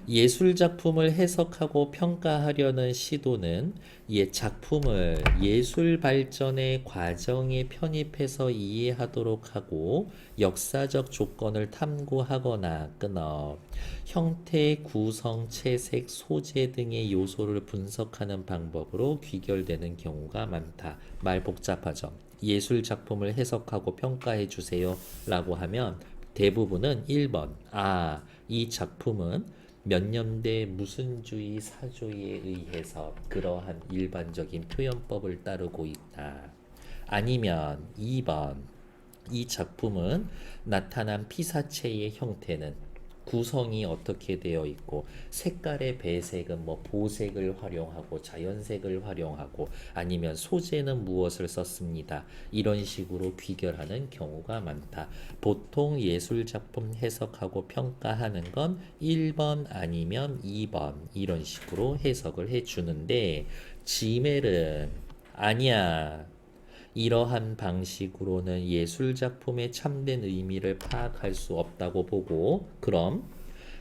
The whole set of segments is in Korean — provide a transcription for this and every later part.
예술작품을 해석하고 평가하려는 시도는 옛 작품을 예술 발전의 과정에 편입해서 이해하도록 하고 역사적 조건을 탐구하거나 끊어 형태, 구성, 채색, 소재 등의 요소를 분석하는 방법으로 귀결되는 경우가 많다. 말 복잡하죠. 예술 작품을 해석하고 평가해 주세요 라고 하면 대부분은 1번 이 작품은 몇 년대 무슨 주의 사조에 의해서 그러한 일반적인 표현법을 따르고 있다. 아니면 2번 이 작품은 나타난 피사체의 형태는 구성이 어떻게 되어 있고 색깔의 배색은 뭐 보색을 활용하고 자연색을 활용하고 아니면 소재는 무엇을 썼습니다. 이런 식으로 귀결하는 경우가 많다. 보통 예술작품 해석하고 평가하는 건 1번 아니면 2번 이런 식으로 해석을 해주는데 지멜은 아니야. 이러한 방식으로는 예술작품의 참된 의미를 파악할 수 없다고 보고 그럼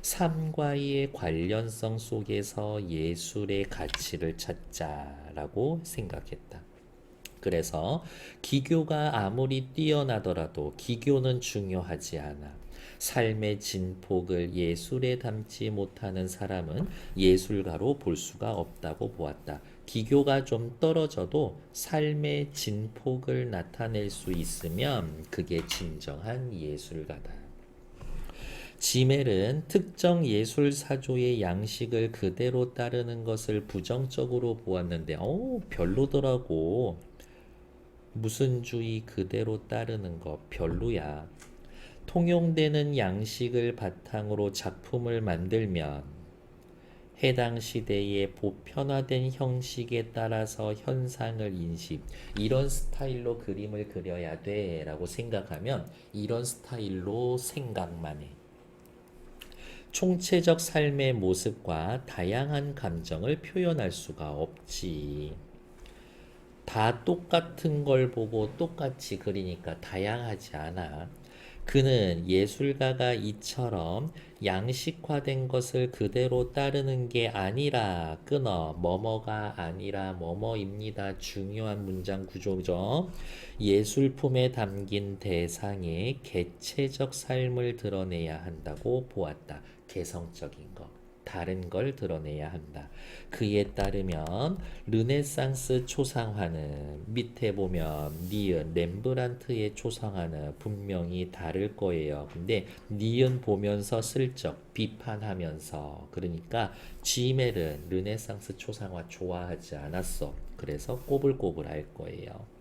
삶과의 관련성 속에서 예술의 가치를 찾자라고 생각했다. 그래서 기교가 아무리 뛰어나더라도 기교는 중요하지 않아. 삶의 진폭을 예술에 담지 못하는 사람은 예술가로 볼 수가 없다고 보았다. 기교가 좀 떨어져도 삶의 진폭을 나타낼 수 있으면 그게 진정한 예술가다. 지멜은 특정 예술 사조의 양식을 그대로 따르는 것을 부정적으로 보았는데, 별로더라고. 무슨 주의 그대로 따르는 거 별로야. 통용되는 양식을 바탕으로 작품을 만들면 해당 시대의 보편화된 형식에 따라서 현상을 인식, 이런 스타일로 그림을 그려야 돼 라고 생각하면 이런 스타일로 생각만 해. 총체적 삶의 모습과 다양한 감정을 표현할 수가 없지. 다 똑같은 걸 보고 똑같이 그리니까 다양하지 않아. 그는 예술가가 이처럼 양식화된 것을 그대로 따르는 게 아니라 끊어 뭐뭐가 아니라 뭐뭐입니다. 중요한 문장 구조죠. 예술품에 담긴 대상의 개체적 삶을 드러내야 한다고 보았다. 개성적인 것. 다른 걸 드러내야 한다. 그에 따르면 르네상스 초상화는 밑에 보면 니은 렘브란트의 초상화는 분명히 다를 거예요. 근데 니은 보면서 슬쩍 비판하면서 그러니까 지멜은 르네상스 초상화 좋아하지 않았어. 그래서 꼬불꼬불 할 거예요.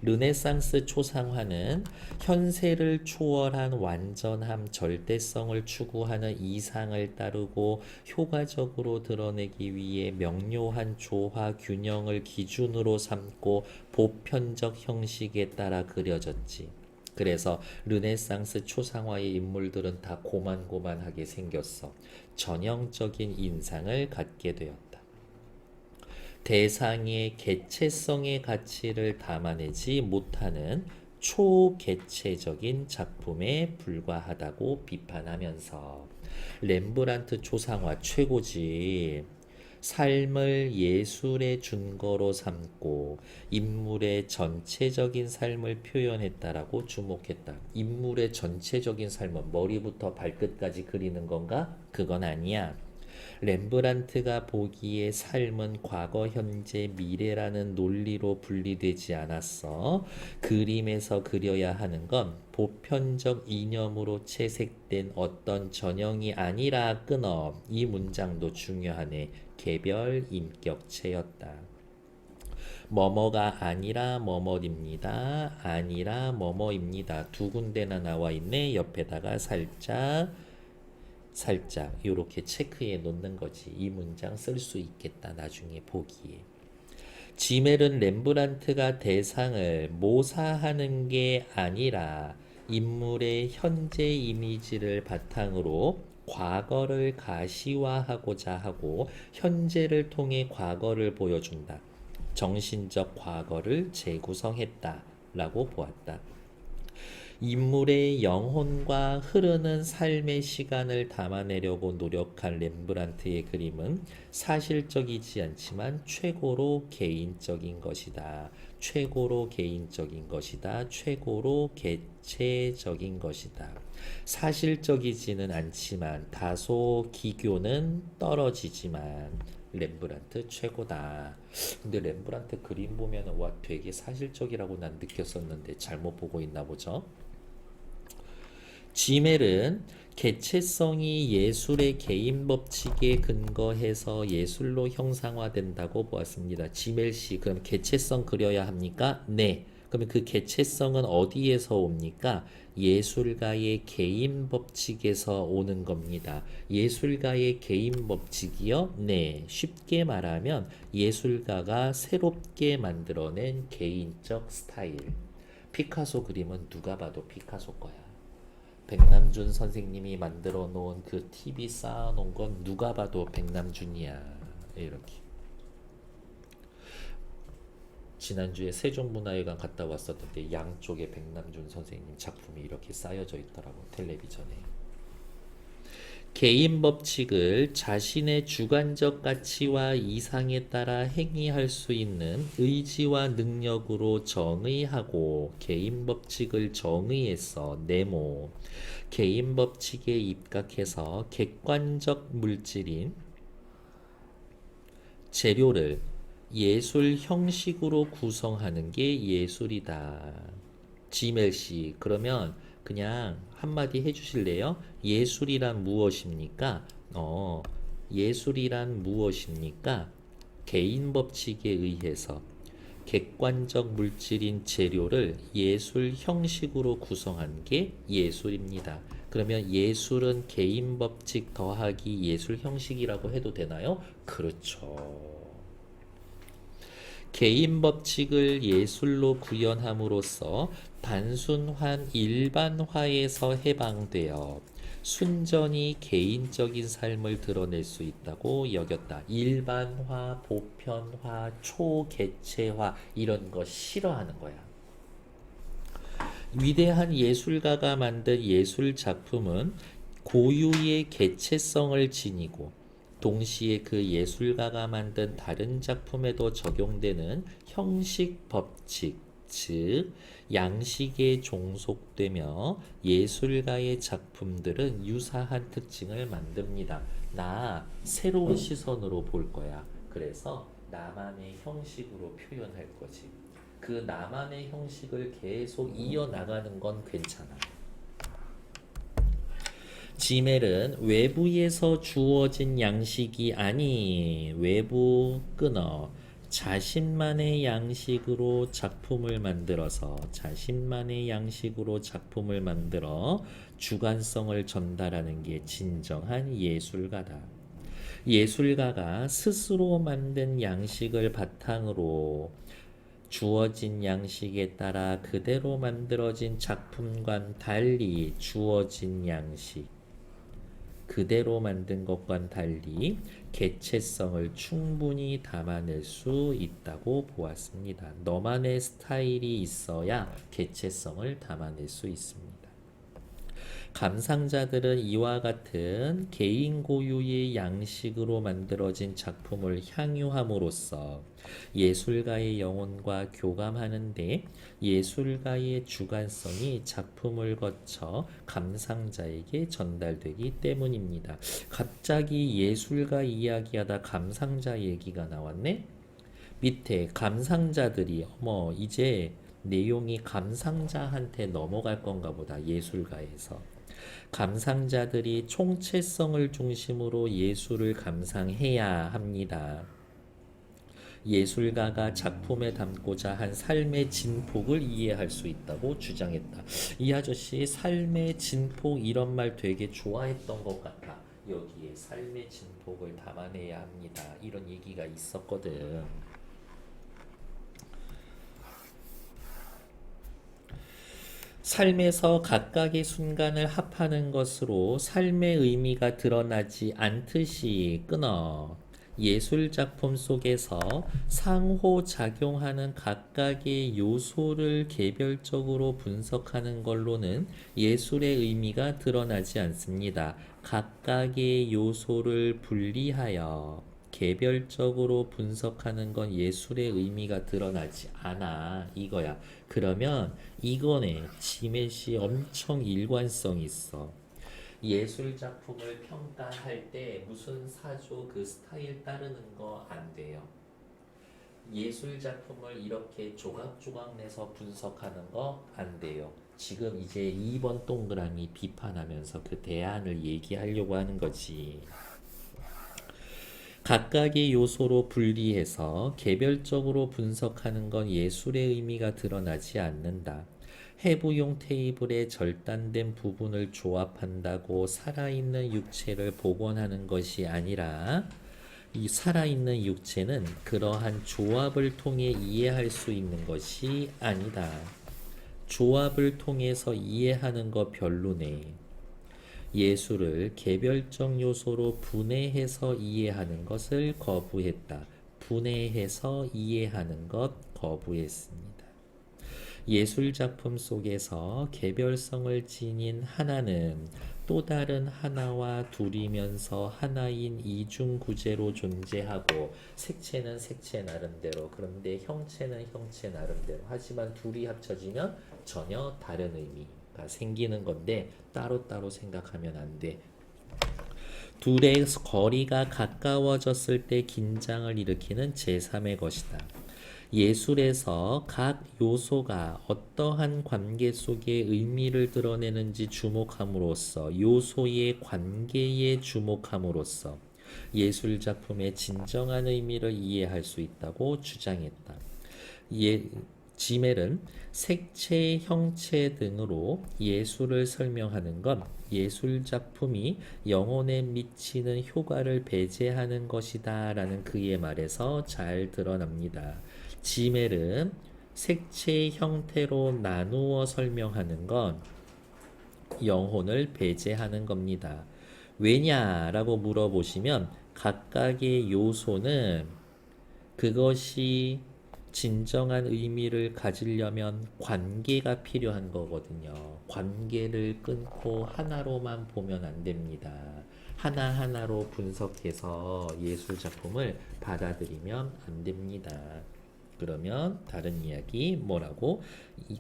르네상스 초상화는 현세를 초월한 완전함, 절대성을 추구하는 이상을 따르고 효과적으로 드러내기 위해 명료한 조화 균형을 기준으로 삼고 보편적 형식에 따라 그려졌지. 그래서 르네상스 초상화의 인물들은 다 고만고만하게 생겼어. 전형적인 인상을 갖게 되었다. 대상의 개체성의 가치를 담아내지 못하는 초개체적인 작품에 불과하다고 비판하면서 렘브란트 초상화 최고지. 삶을 예술의 준거로 삼고 인물의 전체적인 삶을 표현했다라고 주목했다. 인물의 전체적인 삶은 머리부터 발끝까지 그리는 건가? 그건 아니야. 렘브란트가 보기에 삶은 과거, 현재, 미래라는 논리로 분리되지 않았어. 그림에서 그려야 하는 건 보편적 이념으로 채색된 어떤 전형이 아니라 끊어. 이 문장도 중요하네. 개별 인격체였다. 뭐뭐가 아니라 뭐뭐입니다. 아니라 뭐뭐입니다. 두 군데나 나와 있네. 옆에다가 살짝 이렇게 체크해 놓는 거지. 이 문장 쓸 수 있겠다. 나중에 보기에. 지멜은 렘브란트가 대상을 모사하는 게 아니라 인물의 현재 이미지를 바탕으로 과거를 가시화하고자 하고 현재를 통해 과거를 보여준다. 정신적 과거를 재구성했다. 라고 보았다. 인물의 영혼과 흐르는 삶의 시간을 담아내려고 노력한 렘브란트의 그림은 사실적이지 않지만 최고로 개인적인 것이다. 최고로 개인적인 것이다. 최고로 개체적인 것이다. 사실적이지는 않지만 다소 기교는 떨어지지만 렘브란트 최고다. 근데 렘브란트 그림 보면 와 되게 사실적이라고 난 느꼈었는데 잘못 보고 있나 보죠. 지멜은 개체성이 예술의 개인 법칙에 근거해서 예술로 형상화된다고 보았습니다. 지멜 씨, 그럼 개체성 그려야 합니까? 네. 그러면 그 개체성은 어디에서 옵니까? 예술가의 개인 법칙에서 오는 겁니다. 예술가의 개인 법칙이요? 네. 쉽게 말하면 예술가가 새롭게 만들어낸 개인적 스타일. 피카소 그림은 누가 봐도 피카소 거야. 백남준 선생님이 만들어 놓은 그 TV 쌓아 놓은 건 누가 봐도 백남준이야. 이렇게. 지난주에 세종문화회관 갔다 왔었는데 양쪽에 백남준 선생님 작품이 이렇게 쌓여져 있더라고, 텔레비전에. 개인 법칙을 자신의 주관적 가치와 이상에 따라 행위할 수 있는 의지와 능력으로 정의하고 개인 법칙을 정의해서 네모, 개인 법칙에 입각해서 객관적 물질인 재료를 예술 형식으로 구성하는 게 예술이다. 지멜씨, 그러면 그냥 한마디 해주실래요? 예술이란 무엇입니까? 예술이란 무엇입니까? 개인 법칙에 의해서 객관적 물질인 재료를 예술 형식으로 구성한 게 예술입니다. 그러면 예술은 개인 법칙 더하기 예술 형식이라고 해도 되나요? 그렇죠. 개인 법칙을 예술로 구현함으로써 단순한 일반화에서 해방되어 순전히 개인적인 삶을 드러낼 수 있다고 여겼다. 일반화, 보편화, 초개체화 이런 거 싫어하는 거야. 위대한 예술가가 만든 예술 작품은 고유의 개체성을 지니고 동시에 그 예술가가 만든 다른 작품에도 적용되는 형식 법칙, 즉 양식에 종속되며 예술가의 작품들은 유사한 특징을 만듭니다. 나 새로운 시선으로 볼 거야. 그래서 나만의 형식으로 표현할 거지. 그 나만의 형식을 계속 이어나가는 건 괜찮아. 지멜은 외부에서 주어진 양식이 아니 외부 끊어 자신만의 양식으로 작품을 만들어서 자신만의 양식으로 작품을 만들어 주관성을 전달하는 게 진정한 예술가다. 예술가가 스스로 만든 양식을 바탕으로 주어진 양식에 따라 그대로 만들어진 작품과는 달리 주어진 양식 그대로 만든 것과는 달리 개체성을 충분히 담아낼 수 있다고 보았습니다. 너만의 스타일이 있어야 개체성을 담아낼 수 있습니다. 감상자들은 이와 같은 개인 고유의 양식으로 만들어진 작품을 향유함으로써 예술가의 영혼과 교감하는데 예술가의 주관성이 작품을 거쳐 감상자에게 전달되기 때문입니다. 갑자기 예술가 이야기하다 감상자 얘기가 나왔네? 밑에 감상자들이 이제 내용이 감상자한테 넘어갈 건가 보다. 예술가에서 감상자들이 총체성을 중심으로 예술을 감상해야 합니다. 예술가가 작품에 담고자 한 삶의 진폭을 이해할 수 있다고 주장했다. 이 아저씨 삶의 진폭 이런 말 되게 좋아했던 것 같아. 여기에 삶의 진폭을 담아내야 합니다. 이런 얘기가 있었거든. 삶에서 각각의 순간을 합하는 것으로 삶의 의미가 드러나지 않듯이 끊어 예술 작품 속에서 상호작용하는 각각의 요소를 개별적으로 분석하는 걸로는 예술의 의미가 드러나지 않습니다. 각각의 요소를 분리하여 개별적으로 분석하는 건 예술의 의미가 드러나지 않아. 이거야. 그러면 이거네. 지메시 엄청 일관성 있어. 예술 작품을 평가할 때 무슨 사조 그 스타일 따르는 거 안 돼요. 예술 작품을 이렇게 조각조각 내서 분석하는 거 안 돼요. 지금 이제 2번 동그라미 비판하면서 그 대안을 얘기하려고 하는 거지. 각각의 요소로 분리해서 개별적으로 분석하는 건 예술의 의미가 드러나지 않는다. 해부용 테이블의 절단된 부분을 조합한다고 살아있는 육체를 복원하는 것이 아니라 이 살아있는 육체는 그러한 조합을 통해 이해할 수 있는 것이 아니다. 조합을 통해서 이해하는 거 별로네. 예술을 개별적 요소로 분해해서 이해하는 것을 거부했다. 분해해서 이해하는 것 거부했습니다. 예술 작품 속에서 개별성을 지닌 하나는 또 다른 하나와 둘이면서 하나인 이중구제로 존재하고 색채는 색채 나름대로 그런데 형체는 형체 나름대로 하지만 둘이 합쳐지면 전혀 다른 의미가 생기는 건데 따로따로 생각하면 안 돼. 둘의 거리가 가까워졌을 때 긴장을 일으키는 제3의 것이다. 예술에서 각 요소가 어떠한 관계 속에 의미를 드러내는지 주목함으로써 요소의 관계에 주목함으로써 예술 작품의 진정한 의미를 이해할 수 있다고 주장했다. 지멜은 색채, 형체 등으로 예술을 설명하는 건 예술 작품이 영혼에 미치는 효과를 배제하는 것이다 라는 그의 말에서 잘 드러납니다. 지멜은 색채 형태로 나누어 설명하는 건 영혼을 배제하는 겁니다. 왜냐라고 물어보시면 각각의 요소는 그것이 진정한 의미를 가지려면 관계가 필요한 거거든요. 관계를 끊고 하나로만 보면 안 됩니다. 하나하나로 분석해서 예술 작품을 받아들이면 안 됩니다. 그러면 다른 이야기 뭐라고?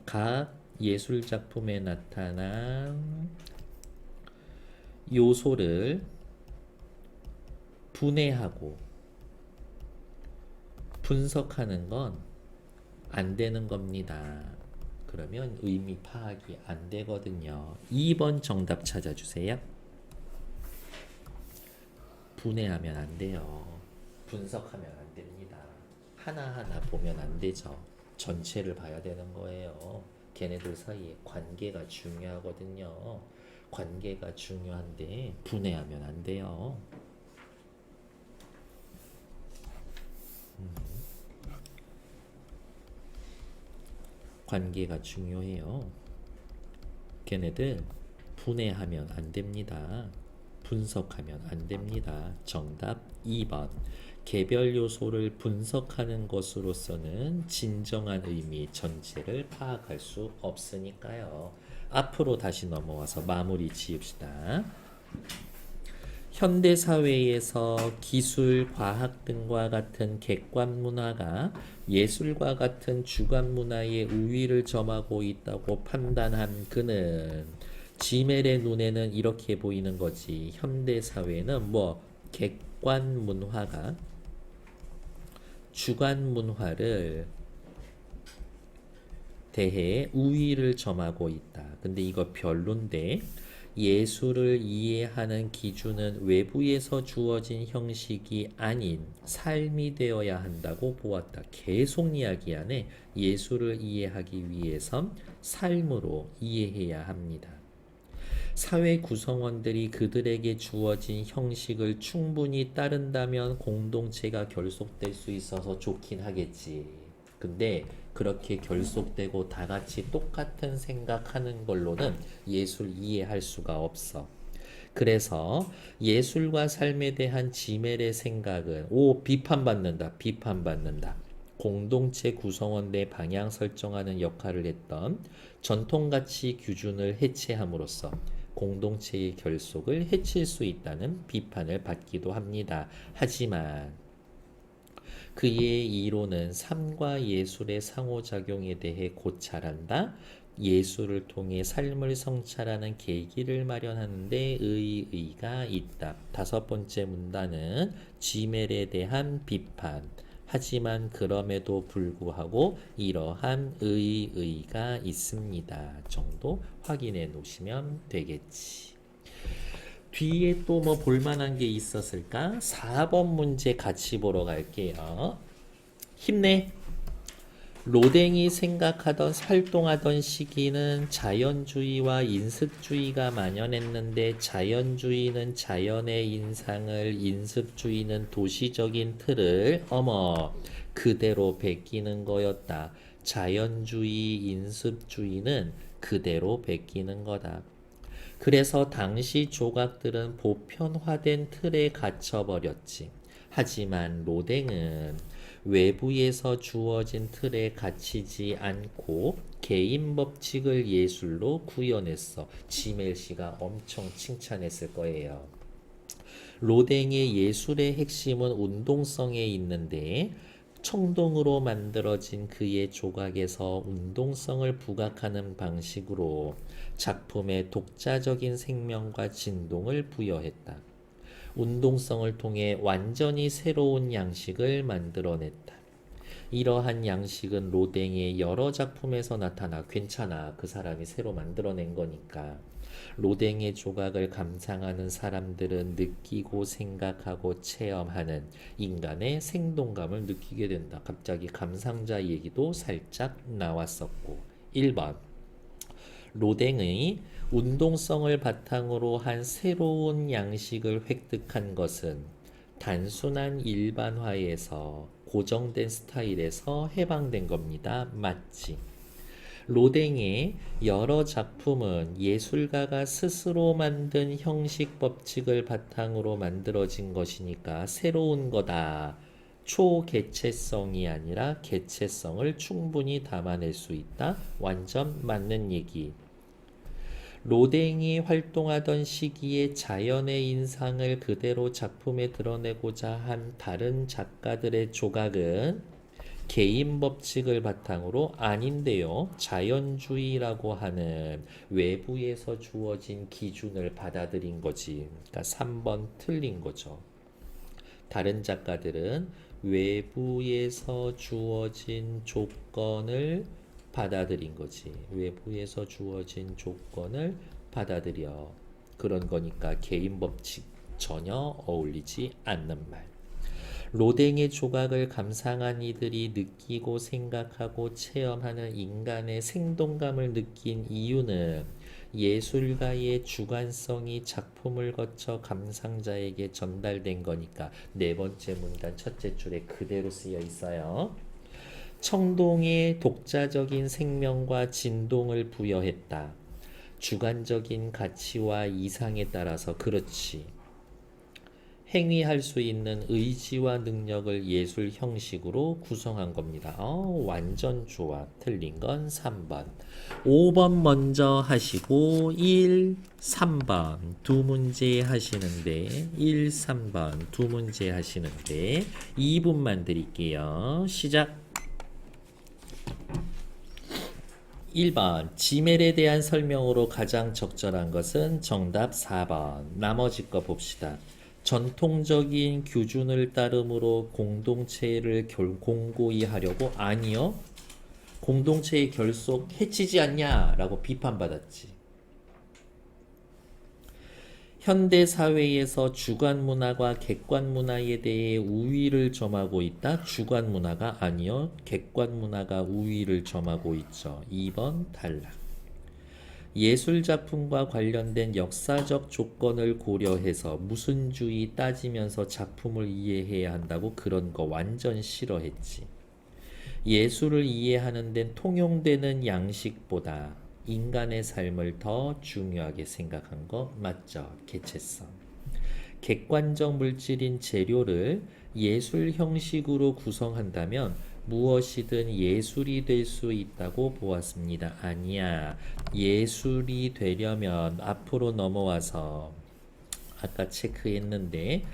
각 예술 작품에 나타난 요소를 분해하고 분석하는 건 안 되는 겁니다. 그러면 의미 파악이 안 되거든요. 2번 정답 찾아주세요. 분해하면 안 돼요. 분석하면 안 됩니다. 하나하나 보면 안 되죠. 전체를 봐야 되는 거예요. 걔네들 사이에 관계가 중요하거든요. 관계가 중요한데 분해하면 안 돼요. 관계가 중요해요. 걔네들 분해하면 안 됩니다. 분석하면 안 됩니다. 정답 2번. 개별 요소를 분석하는 것으로서는 진정한 의미 전체를 파악할 수 없으니까요. 앞으로 다시 넘어와서 마무리 지읍시다. 현대사회에서 기술, 과학 등과 같은 객관 문화가 예술과 같은 주관 문화의 우위를 점하고 있다고 판단한 그는 지멜의 눈에는 이렇게 보이는 거지. 현대사회는 객관 문화가 주관 문화를 대해 우위를 점하고 있다. 근데 이거 별론데 예술을 이해하는 기준은 외부에서 주어진 형식이 아닌 삶이 되어야 한다고 보았다. 계속 이야기하네. 예술을 이해하기 위해선 삶으로 이해해야 합니다. 사회 구성원들이 그들에게 주어진 형식을 충분히 따른다면 공동체가 결속될 수 있어서 좋긴 하겠지. 근데 그렇게 결속되고 다 같이 똑같은 생각하는 걸로는 예술 이해할 수가 없어. 그래서 예술과 삶에 대한 지멜의 생각은 비판받는다. 공동체 구성원 내 방향 설정하는 역할을 했던 전통가치 기준을 해체함으로써 공동체의 결속을 해칠 수 있다는 비판을 받기도 합니다. 하지만 그의 이론은 삶과 예술의 상호작용에 대해 곧 잘한다. 예술을 통해 삶을 성찰하는 계기를 마련하는 데 의의가 있다. 다섯 번째 문단은 지멜에 대한 비판. 하지만 그럼에도 불구하고 이러한 의의가 있습니다. 정도 확인해 놓으시면 되겠지. 뒤에 또 뭐 볼만한 게 있었을까? 4번 문제 같이 보러 갈게요. 힘내. 로댕이 생각하던 활동하던 시기는 자연주의와 인습주의가 만연했는데 자연주의는 자연의 인상을, 인습주의는 도시적인 틀을 그대로 베끼는 거였다. 자연주의, 인습주의는 그대로 베끼는 거다. 그래서 당시 조각들은 보편화된 틀에 갇혀버렸지. 하지만 로댕은 외부에서 주어진 틀에 갇히지 않고 개인 법칙을 예술로 구현했어. 지멜 씨가 엄청 칭찬했을 거예요. 로댕의 예술의 핵심은 운동성에 있는데 청동으로 만들어진 그의 조각에서 운동성을 부각하는 방식으로 작품에 독자적인 생명과 진동을 부여했다. 운동성을 통해 완전히 새로운 양식을 만들어냈다. 이러한 양식은 로댕의 여러 작품에서 나타나. 괜찮아. 그 사람이 새로 만들어낸 거니까. 로댕의 조각을 감상하는 사람들은 느끼고 생각하고 체험하는 인간의 생동감을 느끼게 된다. 갑자기 감상자 얘기도 살짝 나왔었고. 1번. 로댕의 운동성을 바탕으로 한 새로운 양식을 획득한 것은 단순한 일반화에서 고정된 스타일에서 해방된 겁니다. 맞지? 로댕의 여러 작품은 예술가가 스스로 만든 형식 법칙을 바탕으로 만들어진 것이니까 새로운 거다. 초개체성이 아니라 개체성을 충분히 담아낼 수 있다. 완전 맞는 얘기. 로댕이 활동하던 시기에 자연의 인상을 그대로 작품에 드러내고자 한 다른 작가들의 조각은 개인 법칙을 바탕으로 아닌데요. 자연주의라고 하는 외부에서 주어진 기준을 받아들인 거지. 그러니까 3번 틀린 거죠. 다른 작가들은 외부에서 주어진 조건을 받아들인 거지. 외부에서 주어진 조건을 받아들여. 그런 거니까 개인 법칙 전혀 어울리지 않는 말. 로댕의 조각을 감상한 이들이 느끼고 생각하고 체험하는 인간의 생동감을 느낀 이유는 예술가의 주관성이 작품을 거쳐 감상자에게 전달된 거니까. 네 번째 문단 첫째 줄에 그대로 쓰여 있어요. 청동에 독자적인 생명과 진동을 부여했다. 주관적인 가치와 이상에 따라서. 그렇지. 행위할 수 있는 의지와 능력을 예술 형식으로 구성한 겁니다. 완전 좋아. 틀린 건 3번. 5번 먼저 하시고 1, 3번 두 문제 하시는데 1, 3번 두 문제 하시는데 2분만 드릴게요. 시작. 1번 지멜에 대한 설명으로 가장 적절한 것은 정답 4번. 나머지 거 봅시다. 전통적인 기준을 따름으로 공동체를 공고히 하려고. 아니요. 공동체의 결속 해치지 않냐 라고 비판받았지. 현대 사회에서 주관 문화가 객관 문화에 대해 우위를 점하고 있다. 주관 문화가 아니요. 객관 문화가 우위를 점하고 있죠. 2번 탈락. 예술 작품과 관련된 역사적 조건을 고려해서 무슨주의 따지면서 작품을 이해해야 한다고. 그런 거 완전 싫어했지. 예술을 이해하는 데는 통용되는 양식보다 인간의 삶을 더 중요하게 생각한 거 맞죠? 개체성. 객관적 물질인 재료를 예술 형식으로 구성한다면 무엇이든 예술이 될 수 있다고 보았습니다. 아니야. 예술이 되려면 앞으로 넘어와서 아까 체크했는데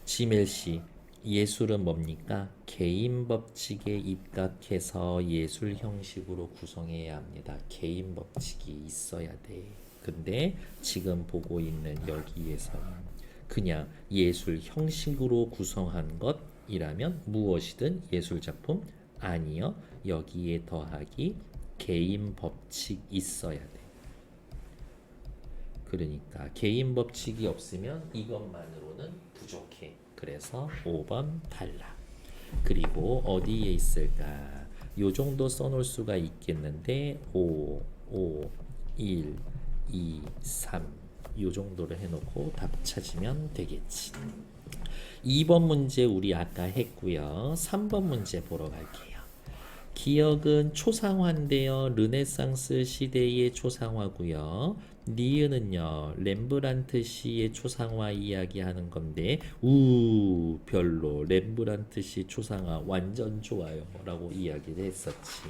지멜씨 예술은 뭡니까? 개인 법칙에 입각해서 예술 형식으로 구성해야 합니다. 개인 법칙이 있어야 돼. 근데 지금 보고 있는 여기에서는 그냥 예술 형식으로 구성한 것이라면 무엇이든 예술 작품 아니요. 여기에 더하기 개인 법칙 있어야 돼. 그러니까 개인 법칙이 없으면 이것만으로는 부족해. 그래서 5번 탈락. 그리고 어디에 있을까? 요 정도 써놓을 수가 있겠는데 5, 1, 2, 3 요 정도를 해놓고 답 찾으면 되겠지. 2번 문제 우리 아까 했고요. 3번 문제 보러 갈게요. 기억은 초상화인데요. 르네상스 시대의 초상화고요. 니은은요. 렘브란트 시의 초상화 이야기하는 건데 별로 렘브란트 시 초상화 완전 좋아요 라고 이야기를 했었지.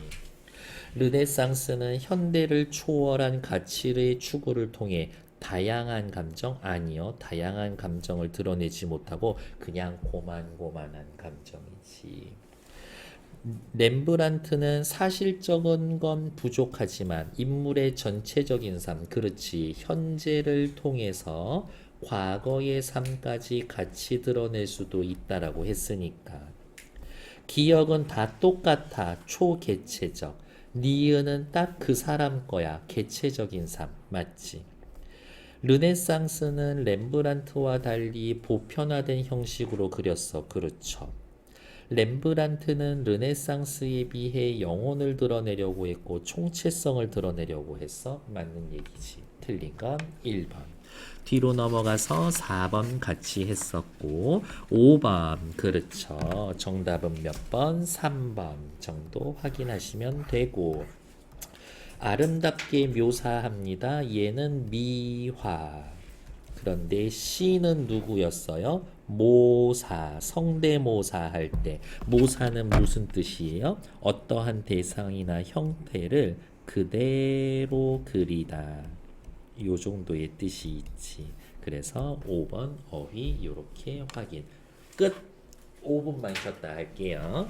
르네상스는 현대를 초월한 가치의 추구를 통해 다양한 감정 아니요. 다양한 감정을 드러내지 못하고 그냥 고만고만한 감정이지. 렘브란트는 사실적인 건 부족하지만 인물의 전체적인 삶, 그렇지, 현재를 통해서 과거의 삶까지 같이 드러낼 수도 있다라고 했으니까. 기억은 다 똑같아, 초개체적. 니은은 딱 그 사람 거야, 개체적인 삶, 맞지? 르네상스는 렘브란트와 달리 보편화된 형식으로 그렸어, 그렇죠? 렘브란트는 르네상스에 비해 영혼을 드러내려고 했고 총체성을 드러내려고 했어. 맞는 얘기지. 틀린 건 1번. 뒤로 넘어가서 4번 같이 했었고 5번 그렇죠. 정답은 몇 번? 3번 정도 확인하시면 되고 아름답게 묘사합니다. 얘는 미화. 그런데 C는 누구였어요? 모사, 성대모사 할 때. 모사는 무슨 뜻이에요? 어떠한 대상이나 형태를 그대로 그리다. 요 정도의 뜻이 있지. 그래서 5번 어휘 요렇게 확인. 끝. 5분만 쉬었다 할게요.